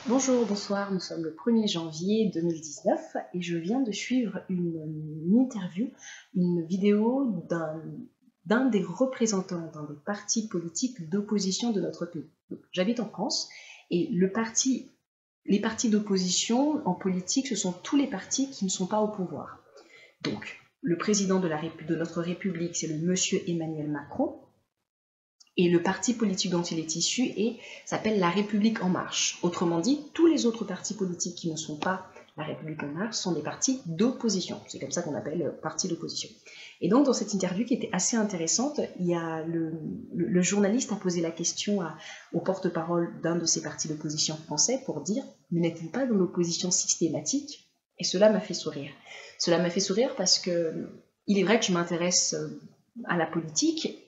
Bonjour, bonsoir, nous sommes le 1er janvier 2019 et je viens de suivre une interview, une vidéo d'un des représentants d'un des partis politiques d'opposition de notre pays. J'habite en France et les partis d'opposition en politique, ce sont tous les partis qui ne sont pas au pouvoir. Donc, le président de notre République, c'est le monsieur Emmanuel Macron. Et le parti politique dont il est issu s'appelle La République En Marche. Autrement dit, tous les autres partis politiques qui ne sont pas La République En Marche sont des partis d'opposition. C'est comme ça qu'on appelle parti d'opposition. Et donc, dans cette interview qui était assez intéressante, il y a le journaliste a posé la question au porte-parole d'un de ces partis d'opposition français pour dire « Mais n'êtes-vous pas dans l'opposition systématique ?» Et cela m'a fait sourire. Cela m'a fait sourire parce que il est vrai que je m'intéresse à la politique,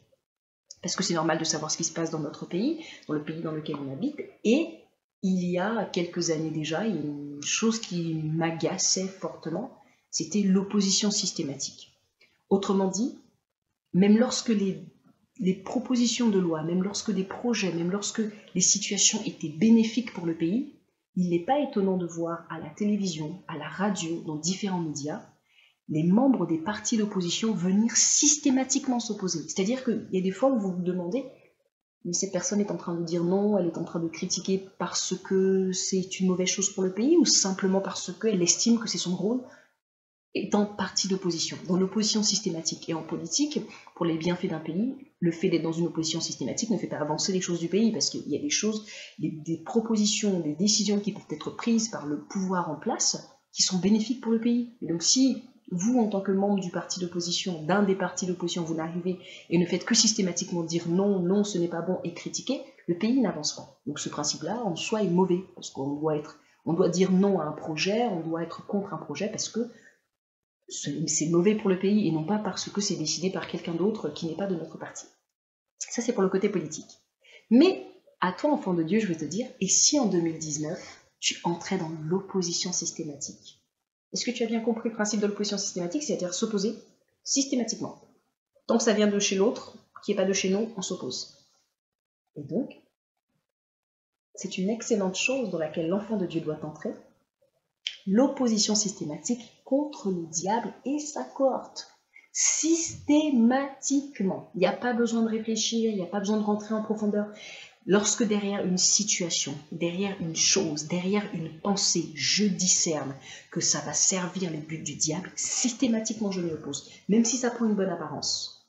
parce que c'est normal de savoir ce qui se passe dans notre pays, dans le pays dans lequel on habite. Et il y a quelques années déjà, une chose qui m'agaçait fortement, c'était l'opposition systématique. Autrement dit, même lorsque les propositions de loi, même lorsque des projets, même lorsque les situations étaient bénéfiques pour le pays, il n'est pas étonnant de voir à la télévision, à la radio, dans différents médias, les membres des partis d'opposition venir systématiquement s'opposer. C'est-à-dire qu'il y a des fois où vous vous demandez, mais cette personne est en train de dire non, elle est en train de critiquer parce que c'est une mauvaise chose pour le pays, ou simplement parce qu'elle estime que c'est son rôle, étant parti d'opposition, dans l'opposition systématique. Et en politique, pour les bienfaits d'un pays, le fait d'être dans une opposition systématique ne fait pas avancer les choses du pays, parce qu'il y a des choses, des propositions, des décisions qui peuvent être prises par le pouvoir en place, qui sont bénéfiques pour le pays. Et donc si vous, en tant que membre du parti d'opposition, d'un des partis d'opposition, vous n'arrivez et ne faites que systématiquement dire non, non, ce n'est pas bon et critiquer, le pays n'avance pas. Donc ce principe-là, en soi, est mauvais, parce qu'on doit dire non à un projet, on doit être contre un projet, parce que c'est mauvais pour le pays et non pas parce que c'est décidé par quelqu'un d'autre qui n'est pas de notre parti. Ça, c'est pour le côté politique. Mais à toi, enfant de Dieu, je veux te dire, et si en 2019, tu entrais dans l'opposition systématique? Est-ce que tu as bien compris le principe de l'opposition systématique? C'est-à-dire s'opposer systématiquement. Tant que ça vient de chez l'autre, qui n'est pas de chez nous, on s'oppose. Et donc, c'est une excellente chose dans laquelle l'enfant de Dieu doit entrer, l'opposition systématique contre le diable et sa cohorte. Systématiquement. Il n'y a pas besoin de réfléchir, il n'y a pas besoin de rentrer en profondeur. Lorsque derrière une situation, derrière une chose, derrière une pensée, je discerne que ça va servir les buts du diable, systématiquement je m'y oppose, même si ça prend une bonne apparence.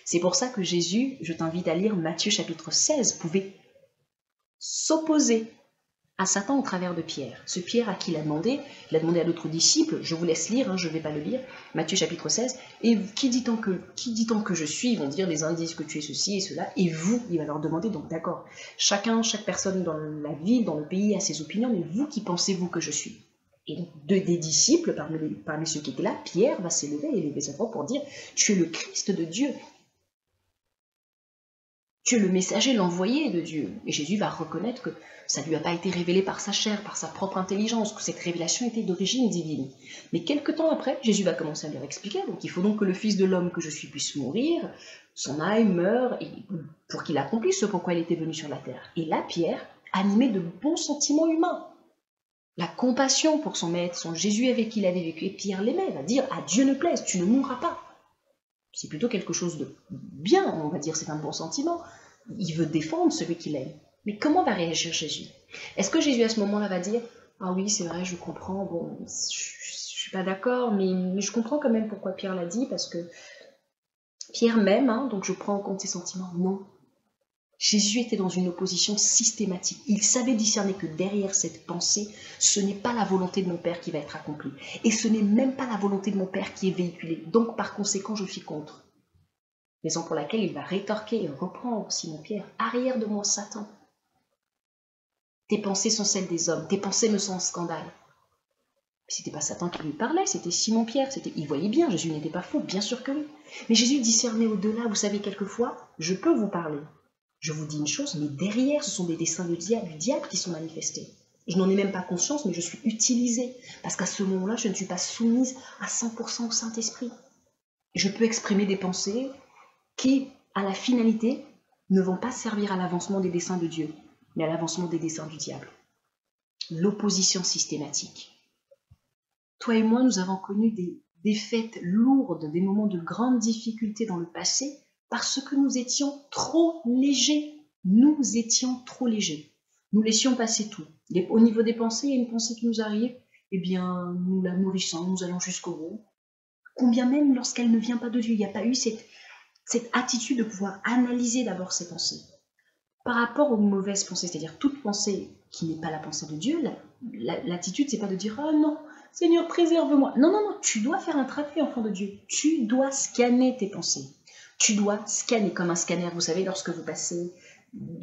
C'est pour ça que Jésus, je t'invite à lire Matthieu chapitre 16, pouvait s'opposer à Satan au travers de Pierre. Ce Pierre à qui il a demandé à d'autres disciples, je vous laisse lire, je ne vais pas le lire, Matthieu chapitre 16, et qui dit-on que je suis? Ils vont dire, les uns disent que tu es ceci et cela, et vous, il va leur demander, donc d'accord, chaque personne dans la ville, dans le pays a ses opinions, mais vous, qui pensez-vous que je suis? Et donc, des disciples, parmi ceux qui étaient là, Pierre va s'élever et lever sa voix pour dire, tu es le Christ de Dieu. Tu es le messager, l'envoyé de Dieu. Et Jésus va reconnaître que ça ne lui a pas été révélé par sa chair, par sa propre intelligence, que cette révélation était d'origine divine. Mais quelque temps après, Jésus va commencer à leur expliquer. Donc il faut donc que le Fils de l'homme que je suis puisse mourir, son âme meure, et pour qu'il accomplisse ce pourquoi il était venu sur la terre. Et là, Pierre, animé de bons sentiments humains, la compassion pour son maître, son Jésus avec qui il avait vécu, et Pierre l'aimait, va dire, à Dieu ne plaise, tu ne mourras pas. C'est plutôt quelque chose de bien, on va dire, c'est un bon sentiment. Il veut défendre celui qu'il aime. Mais comment va réagir Jésus? Est-ce que Jésus à ce moment-là va dire « Ah oui, c'est vrai, je comprends, bon, je suis pas d'accord, mais je comprends quand même pourquoi Pierre l'a dit, parce que Pierre m'aime, hein, donc je prends en compte ses sentiments. » Non. Jésus était dans une opposition systématique. Il savait discerner que derrière cette pensée, ce n'est pas la volonté de mon Père qui va être accomplie. Et ce n'est même pas la volonté de mon Père qui est véhiculée. Donc par conséquent, je suis contre. Raison pour laquelle il va rétorquer et reprendre Simon-Pierre. Arrière de moi, Satan. Tes pensées sont celles des hommes. Tes pensées me sont un scandale. C'était pas Satan qui lui parlait, c'était Simon-Pierre. Il voyait bien, Jésus n'était pas faux, bien sûr que oui. Mais Jésus discernait au-delà. Vous savez, quelquefois, je peux vous parler. Je vous dis une chose, mais derrière, ce sont des desseins du diable qui sont manifestés. Je n'en ai même pas conscience, mais je suis utilisée. Parce qu'à ce moment-là, je ne suis pas soumise à 100% au Saint-Esprit. Je peux exprimer des pensées qui, à la finalité, ne vont pas servir à l'avancement des desseins de Dieu, mais à l'avancement des desseins du diable. l'opposition systématique. Toi et moi, nous avons connu des défaites lourdes, des moments de grande difficulté dans le passé, parce que nous étions trop légers. Nous étions trop légers. Nous laissions passer tout. Au niveau des pensées, il y a une pensée qui nous arrive, eh bien, nous la nourrissons, nous allons jusqu'au bout. Combien même lorsqu'elle ne vient pas de Dieu, il n'y a pas eu cette attitude de pouvoir analyser d'abord ses pensées. Par rapport aux mauvaises pensées, c'est-à-dire toute pensée qui n'est pas la pensée de Dieu, l'attitude, c'est pas de dire « Oh non, Seigneur, préserve-moi ». Non, non, non, tu dois faire un travail, enfant de Dieu. Tu dois scanner tes pensées. Tu dois scanner comme un scanner. Vous savez, lorsque vous passez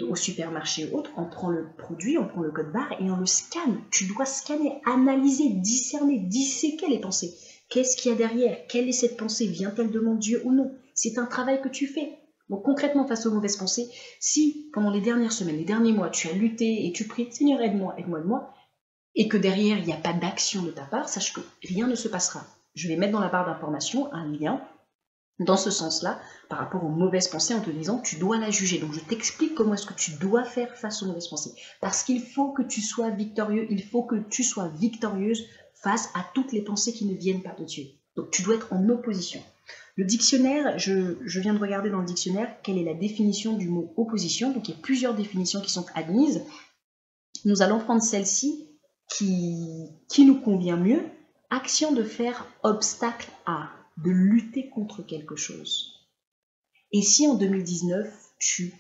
au supermarché ou autre, on prend le produit, on prend le code barre et on le scanne. Tu dois scanner, analyser, discerner, disséquer les pensées. Qu'est-ce qu'il y a derrière? Quelle est cette pensée? Vient-elle de mon Dieu ou non? C'est un travail que tu fais. Donc concrètement, face aux mauvaises pensées, si pendant les dernières semaines, les derniers mois, tu as lutté et tu pries, Seigneur, aide-moi, aide-moi, aide-moi, et que derrière, il n'y a pas d'action de ta part, sache que rien ne se passera. Je vais mettre dans la barre d'information un lien dans ce sens-là, par rapport aux mauvaises pensées, en te disant, tu dois la juger. Donc je t'explique comment est-ce que tu dois faire face aux mauvaises pensées. Parce qu'il faut que tu sois victorieux, il faut que tu sois victorieuse face à toutes les pensées qui ne viennent pas de Dieu. Donc tu dois être en opposition. Le dictionnaire, je viens de regarder dans le dictionnaire quelle est la définition du mot opposition. Donc il y a plusieurs définitions qui sont admises. Nous allons prendre celle-ci qui nous convient mieux. Action de faire obstacle à, de lutter contre quelque chose. Et si en 2019, tu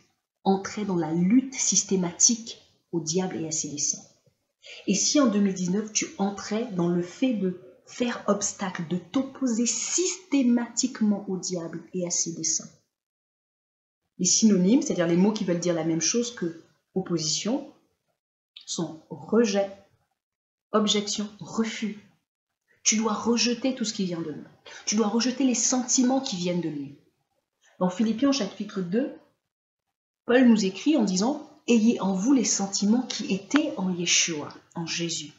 entrais dans la lutte systématique au diable et à ses desseins? Et si en 2019, tu entrais dans le fait de faire obstacle, de t'opposer systématiquement au diable et à ses desseins? Les synonymes, c'est-à-dire les mots qui veulent dire la même chose que opposition, sont rejet, objection, refus. Tu dois rejeter tout ce qui vient de lui. Tu dois rejeter les sentiments qui viennent de lui. Dans Philippiens chapitre 2, Paul nous écrit en disant « Ayez en vous les sentiments qui étaient en Yeshua, en Jésus,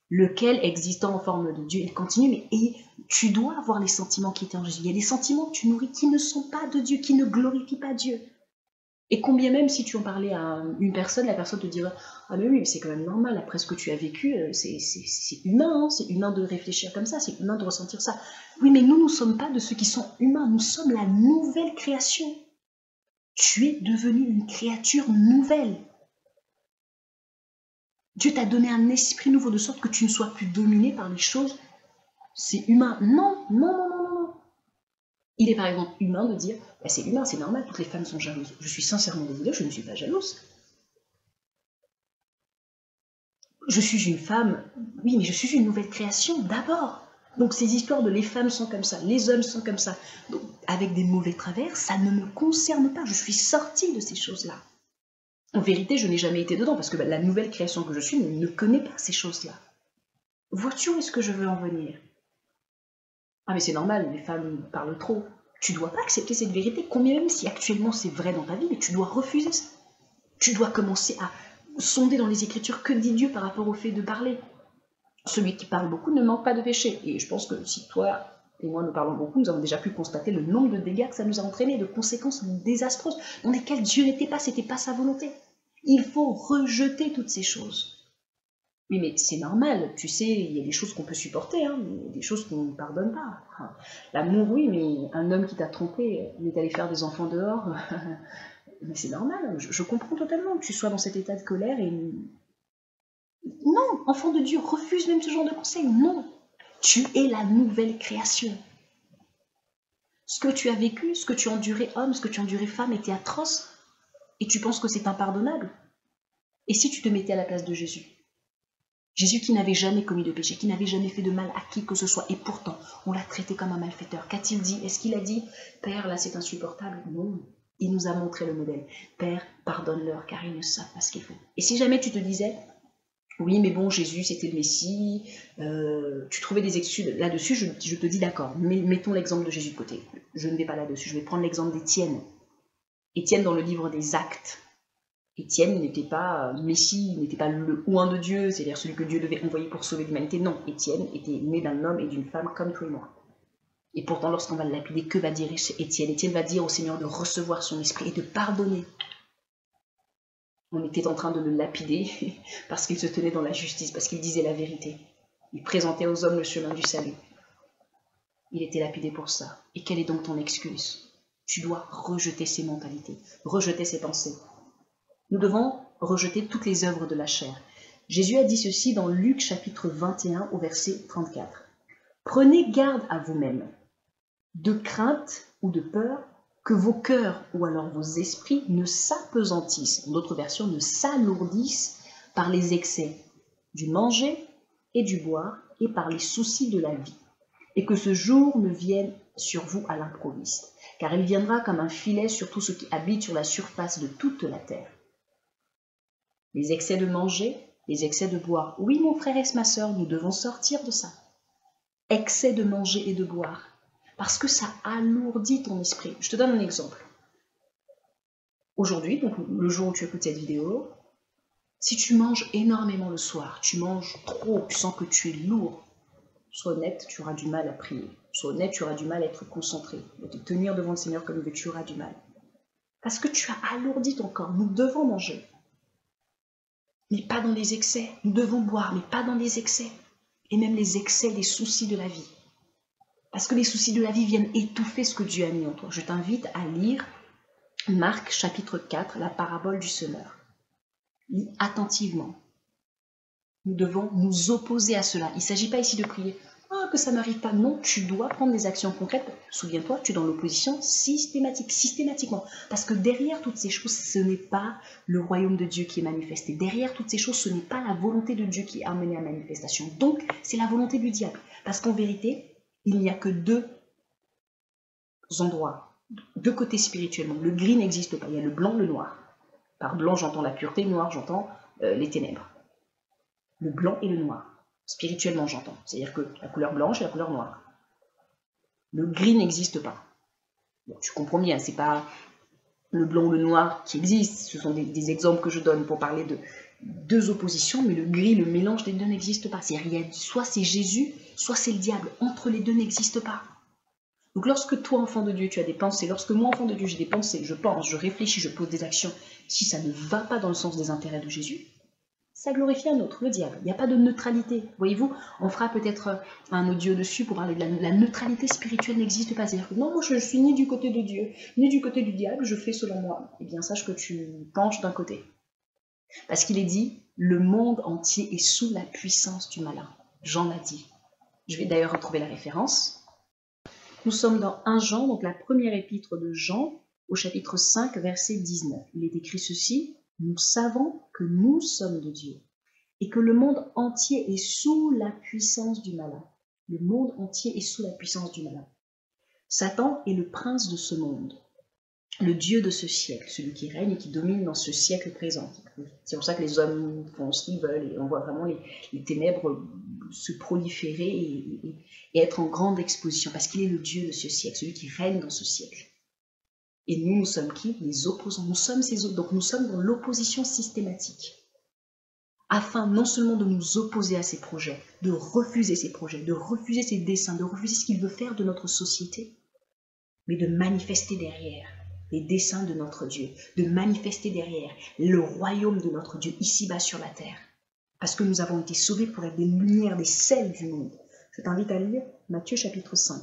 lequel, existant en forme de Dieu, il continue, mais tu dois avoir les sentiments qui étaient en Jésus. Il y a des sentiments que tu nourris qui ne sont pas de Dieu, qui ne glorifient pas Dieu. Et combien même si tu en parlais à une personne, la personne te dirait « Ah mais oui, c'est quand même normal, après ce que tu as vécu, c'est humain, hein, c'est humain de réfléchir comme ça, c'est humain de ressentir ça. » Oui, mais nous ne sommes pas de ceux qui sont humains, nous sommes la nouvelle création. Tu es devenu une créature nouvelle. Dieu t'a donné un esprit nouveau de sorte que tu ne sois plus dominé par les choses. C'est humain. Non, non, non, non, non. Il est par exemple humain de dire bah, c'est humain, c'est normal, toutes les femmes sont jalouses. Je suis sincèrement désolée, je ne suis pas jalouse. Je suis une femme, oui, mais je suis une nouvelle création d'abord. Donc ces histoires de les femmes sont comme ça, les hommes sont comme ça, donc, avec des mauvais travers, ça ne me concerne pas. Je suis sortie de ces choses-là. En vérité, je n'ai jamais été dedans parce que la nouvelle création que je suis ne connaît pas ces choses-là. Vois-tu où est-ce que je veux en venir? Ah mais c'est normal, les femmes parlent trop. Tu ne dois pas accepter cette vérité, combien même si actuellement c'est vrai dans ta vie, mais tu dois refuser ça. Tu dois commencer à sonder dans les Écritures que dit Dieu par rapport au fait de parler. Celui qui parle beaucoup ne manque pas de péché. Et je pense que si toi et moi nous parlons beaucoup, nous avons déjà pu constater le nombre de dégâts que ça nous a entraîné, de conséquences désastreuses, dans lesquelles Dieu n'était pas, c'était pas sa volonté. Il faut rejeter toutes ces choses. Oui, mais c'est normal, tu sais, il y a des choses qu'on peut supporter, hein, mais des choses qu'on ne pardonne pas. Enfin, l'amour, oui, mais un homme qui t'a trompé, il est allé faire des enfants dehors, mais c'est normal, je comprends totalement que tu sois dans cet état de colère et... Non, enfant de Dieu, refuse même ce genre de conseil, non. Tu es la nouvelle création. Ce que tu as vécu, ce que tu as enduré homme, ce que tu as enduré femme était atroce, et tu penses que c'est impardonnable. Et si tu te mettais à la place de Jésus? Jésus qui n'avait jamais commis de péché, qui n'avait jamais fait de mal à qui que ce soit, et pourtant, on l'a traité comme un malfaiteur. Qu'a-t-il dit? Est-ce qu'il a dit, Père, là c'est insupportable? Non. Il nous a montré le modèle. Père, pardonne-leur, car ils ne savent pas ce qu'ils font. Et si jamais tu te disais, oui, mais bon, Jésus, c'était le Messie, tu trouvais des excuses là-dessus, je te dis d'accord, mais mettons l'exemple de Jésus de côté. Je ne vais pas là-dessus, je vais prendre l'exemple d'Étienne. Étienne dans le livre des Actes. Étienne n'était pas Messie, n'était pas le oint de Dieu, c'est-à-dire celui que Dieu devait envoyer pour sauver l'humanité. Non, Étienne était né d'un homme et d'une femme comme toi et moi. Et pourtant, lorsqu'on va le lapider, que va dire Étienne? Étienne va dire au Seigneur de recevoir son esprit et de pardonner. On était en train de le lapider parce qu'il se tenait dans la justice, parce qu'il disait la vérité. Il présentait aux hommes le chemin du salut. Il était lapidé pour ça. Et quelle est donc ton excuse? Tu dois rejeter ces mentalités, rejeter ces pensées. Nous devons rejeter toutes les œuvres de la chair. Jésus a dit ceci dans Luc chapitre 21 au verset 34. Prenez garde à vous-même, de crainte ou de peur, que vos cœurs ou alors vos esprits ne s'apesantissent, en d'autres versions ne s'alourdissent par les excès du manger et du boire et par les soucis de la vie, et que ce jour ne vienne sur vous à l'improviste, car il viendra comme un filet sur tout ce qui habite sur la surface de toute la terre. Les excès de manger, les excès de boire. Oui, mon frère et ma sœur, nous devons sortir de ça. Excès de manger et de boire. Parce que ça alourdit ton esprit. Je te donne un exemple. Aujourd'hui, donc le jour où tu écoutes cette vidéo, si tu manges énormément le soir, tu manges trop, tu sens que tu es lourd, sois honnête, tu auras du mal à prier. Sois honnête, tu auras du mal à être concentré. De te tenir devant le Seigneur comme il veut, tu auras du mal. Parce que tu as alourdi ton corps. Nous devons manger. Mais pas dans les excès. Nous devons boire, mais pas dans les excès. Et même les excès des soucis de la vie. Parce que les soucis de la vie viennent étouffer ce que Dieu a mis en toi. Je t'invite à lire Marc chapitre 4, la parabole du semeur. Lis attentivement. Nous devons nous opposer à cela. Il ne s'agit pas ici de prier « Ah, que ça ne m'arrive pas ». Non, tu dois prendre des actions concrètes. Souviens-toi, tu es dans l'opposition systématiquement. Parce que derrière toutes ces choses, ce n'est pas le royaume de Dieu qui est manifesté. Derrière toutes ces choses, ce n'est pas la volonté de Dieu qui est amenée à manifestation. Donc, c'est la volonté du diable. Parce qu'en vérité, il n'y a que deux endroits, deux côtés spirituellement. Le gris n'existe pas, il y a le blanc, le noir. Par blanc, j'entends la pureté, le noir, j'entends les ténèbres. Le blanc et le noir. Spirituellement, j'entends. C'est-à-dire que la couleur blanche et la couleur noire. Le gris n'existe pas. Bon, tu comprends bien, c'est pas le blanc ou le noir qui existe. Ce sont des exemples que je donne pour parler de deux oppositions, mais le gris, le mélange des deux n'existe pas. C'est rien. Soit c'est Jésus, soit c'est le diable. Entre les deux n'existe pas. Donc lorsque toi, enfant de Dieu, tu as des pensées, lorsque moi, enfant de Dieu, j'ai des pensées, je pense, je réfléchis, je pose des actions, si ça ne va pas dans le sens des intérêts de Jésus, ça glorifie un autre, le diable. Il n'y a pas de neutralité. Voyez-vous, on fera peut-être un audio dessus pour parler de la neutralité spirituelle n'existe pas. C'est-à-dire que non, moi je suis ni du côté de Dieu, ni du côté du diable, je fais selon moi. Eh bien, sache que tu penches d'un côté. Parce qu'il est dit, le monde entier est sous la puissance du malin. Jean l'a dit. Je vais d'ailleurs retrouver la référence. Nous sommes dans 1 Jean, donc la première épître de Jean, au chapitre 5, verset 19. Il est écrit ceci, « Nous savons que nous sommes de Dieu et que le monde entier est sous la puissance du malin. » Le monde entier est sous la puissance du malin. Satan est le prince de ce monde, le Dieu de ce siècle, celui qui règne et qui domine dans ce siècle présent. C'est pour ça que les hommes font ce qu'ils veulent et on voit vraiment les ténèbres se proliférer et être en grande exposition, parce qu'il est le Dieu de ce siècle, celui qui règne dans ce siècle. Et nous, nous sommes qui? Les opposants. Nous sommes ces autres. Donc nous sommes dans l'opposition systématique. Afin non seulement de nous opposer à ces projets, de refuser ces projets, de refuser ces desseins, de refuser ce qu'il veut faire de notre société, mais de manifester derrière les desseins de notre Dieu, de manifester derrière le royaume de notre Dieu ici-bas sur la terre. Parce que nous avons été sauvés pour être des lumières, des sels du monde. Je t'invite à lire Matthieu chapitre 5.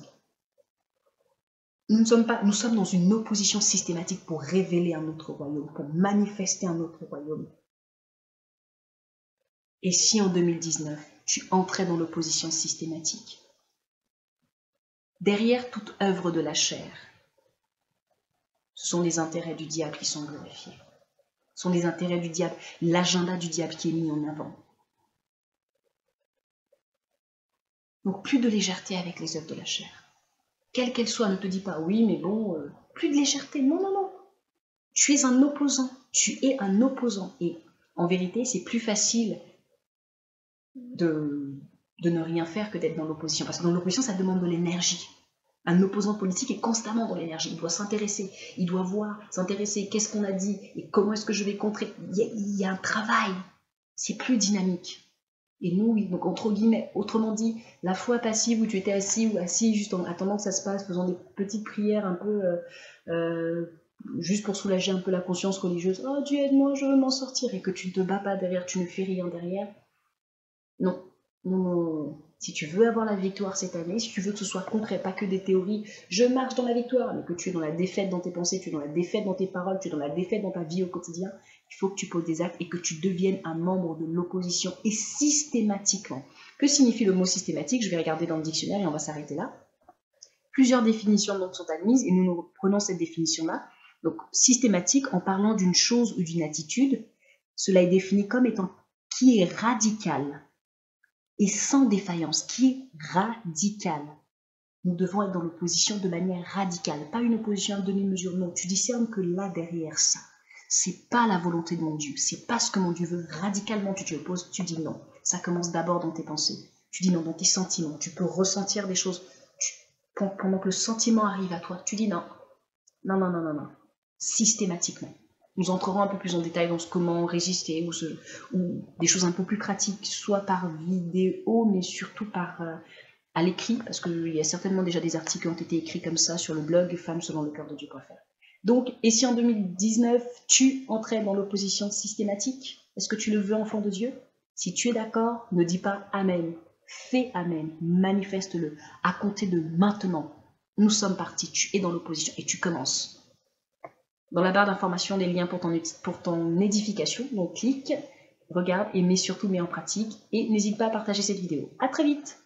Nous sommes dans une opposition systématique pour révéler un autre royaume, pour manifester un autre royaume. Et si en 2019, tu entrais dans l'opposition systématique, derrière toute œuvre de la chair, ce sont les intérêts du diable qui sont glorifiés. Ce sont les intérêts du diable, l'agenda du diable qui est mis en avant. Donc plus de légèreté avec les œuvres de la chair. Quelle qu'elle soit, ne te dis pas oui, mais bon, plus de légèreté. Non, non, non. Tu es un opposant. Tu es un opposant. Et en vérité, c'est plus facile de ne rien faire que d'être dans l'opposition. Parce que dans l'opposition, ça demande de l'énergie. Un opposant politique est constamment dans l'énergie. Il doit s'intéresser, il doit voir, s'intéresser, qu'est-ce qu'on a dit et comment est-ce que je vais contrer. Il y a un travail. C'est plus dynamique. Et nous, oui, donc entre guillemets, autrement dit, la foi passive où tu étais assis ou assis juste en attendant que ça se passe, faisant des petites prières un peu juste pour soulager un peu la conscience religieuse, oh Dieu aide-moi, je veux m'en sortir, et que tu ne te bats pas derrière, tu ne fais rien derrière. Non, non, non. Si tu veux avoir la victoire cette année, si tu veux que ce soit concret, pas que des théories, je marche dans la victoire, mais que tu es dans la défaite dans tes pensées, tu es dans la défaite dans tes paroles, tu es dans la défaite dans ta vie au quotidien, il faut que tu poses des actes et que tu deviennes un membre de l'opposition, et systématiquement. Que signifie le mot systématique? Je vais regarder dans le dictionnaire et on va s'arrêter là. Plusieurs définitions donc sont admises et nous prenons cette définition-là. Donc systématique en parlant d'une chose ou d'une attitude, cela est défini comme étant qui est radical et sans défaillance, qui est radical. Nous devons être dans l'opposition de manière radicale, pas une opposition à demi-mesure. Non, tu discernes que là derrière ça, c'est pas la volonté de mon Dieu, c'est pas ce que mon Dieu veut. Radicalement, tu te opposes, tu dis non. Ça commence d'abord dans tes pensées. Tu dis non dans tes sentiments. Tu peux ressentir des choses. Pendant que le sentiment arrive à toi, tu dis non. Non, non, non, non, non. Systématiquement. Nous entrerons un peu plus en détail dans comment résister ou des choses un peu plus pratiques, soit par vidéo, mais surtout à l'écrit, parce qu'il y a certainement déjà des articles qui ont été écrits comme ça sur le blog femmeselonlecoeurdedieu.fr. Donc, et si en 2019, tu entrais dans l'opposition systématique, est-ce que tu le veux, enfant de Dieu? Si tu es d'accord, ne dis pas Amen. Fais Amen, manifeste-le. À compter de maintenant, nous sommes partis, tu es dans l'opposition et tu commences. Dans la barre d'information, des liens pour ton édification, donc clique, regarde et surtout mets en pratique. Et n'hésite pas à partager cette vidéo. À très vite!